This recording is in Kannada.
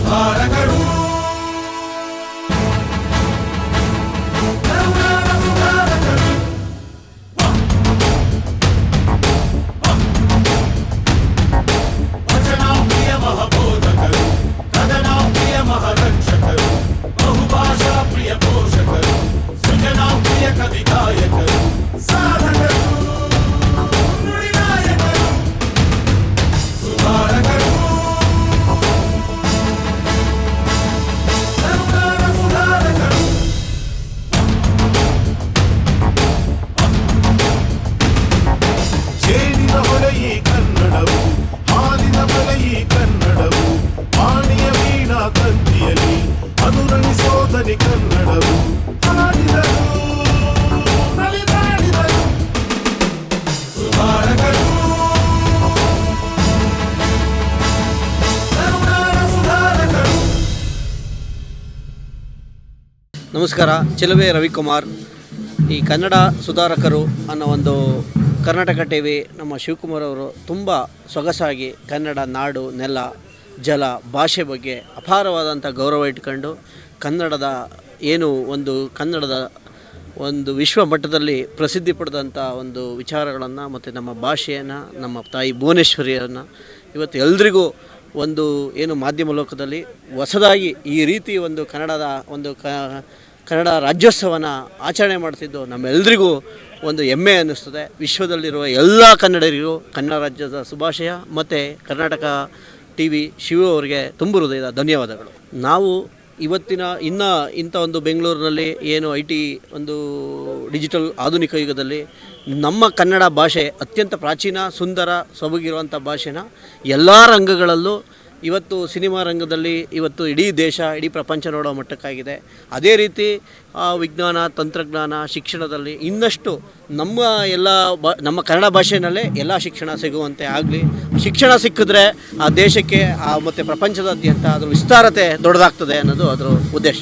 ಸುಧಾರಕರು ವಚನಾಪ್ರಿಯ ಮಹಬೋಧಕರು ಕದನಾಪ್ರಿಯ ಮಹರಕ್ಷಕರು ಬಹುಭಾಷಾ ಪ್ರಿಯ ಪೋಷಕರು ಸೃಜನಾಪ್ರಿಯ ಕವಿಗಾಯಕರು ಸಾಧಕರು ನುಡಿನಾಯಕರು ಸುಧಾರಕರು ಕರುನಾಡ ಸುಧಾರಕರು ಜೇನಿನ ಹೊಳೆಯಿ ಕನ್ನಡವು ಹಾಲಿನ ಬಲೆಯಿ ಕನ್ನಡವು ವಾಣಿಯ ವೀಣಾ ತಂತಿಯಲಿ ಅನುರಣಿಸೋದನಿ ಕನ್ನಡವು ಹಾಡಿದರು ನಲಿದಾಡಿದರು ಸುಧಾರಕರು ಕರುನಾಡ ಸುಧಾರಕರು. ನಮಸ್ಕಾರ, ಚೆಲುವೆ ರವಿಕುಮಾರ್. ಈ ಕನ್ನಡ ಸುಧಾರಕರು ಅನ್ನೋ ಒಂದು ಕರ್ನಾಟಕ ಟಿವಿ ನಮ್ಮ ಶಿವಕುಮಾರ್ ಅವರು ತುಂಬ ಸೊಗಸಾಗಿ ಕನ್ನಡ ನಾಡು ನೆಲ ಜಲ ಭಾಷೆ ಬಗ್ಗೆ ಅಪಾರವಾದಂಥ ಗೌರವ ಇಟ್ಕೊಂಡು ಕನ್ನಡದ ಕನ್ನಡದ ಒಂದು ವಿಶ್ವ ಮಟ್ಟದಲ್ಲಿ ಪ್ರಸಿದ್ಧಿ ಪಡೆದಂಥ ಒಂದು ವಿಚಾರಗಳನ್ನು ಮತ್ತು ನಮ್ಮ ಭಾಷೆಯನ್ನು ನಮ್ಮ ತಾಯಿ ಭುವನೇಶ್ವರಿಯನ್ನು ಇವತ್ತು ಎಲ್ರಿಗೂ ಮಾಧ್ಯಮ ಲೋಕದಲ್ಲಿ ಹೊಸದಾಗಿ ಈ ರೀತಿ ಒಂದು ಕನ್ನಡದ ಕನ್ನಡ ರಾಜ್ಯೋತ್ಸವನ ಆಚರಣೆ ಮಾಡ್ತಿದ್ದು ನಮ್ಮೆಲ್ಲರಿಗೂ ಒಂದು ಹೆಮ್ಮೆ ಅನ್ನಿಸ್ತದೆ. ವಿಶ್ವದಲ್ಲಿರುವ ಎಲ್ಲ ಕನ್ನಡಿಗರಿಗೂ ಕನ್ನಡ ರಾಜ್ಯದ ಶುಭಾಶಯ ಮತ್ತು ಕರ್ನಾಟಕ ಟಿವಿ ಶಿವ ಅವರಿಗೆ ತುಂಬ ಹೃದಯದ ಧನ್ಯವಾದಗಳು. ನಾವು ಇವತ್ತಿನ ಇಂಥ ಒಂದು ಬೆಂಗಳೂರಿನಲ್ಲಿ IT ಒಂದು ಡಿಜಿಟಲ್ ಆಧುನಿಕ ಯುಗದಲ್ಲಿ ನಮ್ಮ ಕನ್ನಡ ಭಾಷೆ ಅತ್ಯಂತ ಪ್ರಾಚೀನ ಸುಂದರ ಸೊಬಗಿರುವಂಥ ಭಾಷೆನ ಎಲ್ಲ ರಂಗಗಳಲ್ಲೂ ಇವತ್ತು ಸಿನಿಮಾ ರಂಗದಲ್ಲಿ ಇವತ್ತು ಇಡೀ ದೇಶ ಇಡೀ ಪ್ರಪಂಚ ನೋಡೋ ಮಟ್ಟಕ್ಕಾಗಿದೆ. ಅದೇ ರೀತಿ ವಿಜ್ಞಾನ ತಂತ್ರಜ್ಞಾನ ಶಿಕ್ಷಣದಲ್ಲಿ ಇನ್ನಷ್ಟು ನಮ್ಮ ಕನ್ನಡ ಭಾಷೆಯಲ್ಲೇ ಎಲ್ಲ ಶಿಕ್ಷಣ ಸಿಗುವಂತೆ ಆಗಲಿ. ಶಿಕ್ಷಣ ಸಿಕ್ಕಿದ್ರೆ ಆ ದೇಶಕ್ಕೆ ಮತ್ತು ಪ್ರಪಂಚದಾದ್ಯಂತ ಅದರ ವಿಸ್ತಾರತೆ ದೊಡ್ಡದಾಗ್ತದೆ ಅನ್ನೋದು ಅದರ ಉದ್ದೇಶ.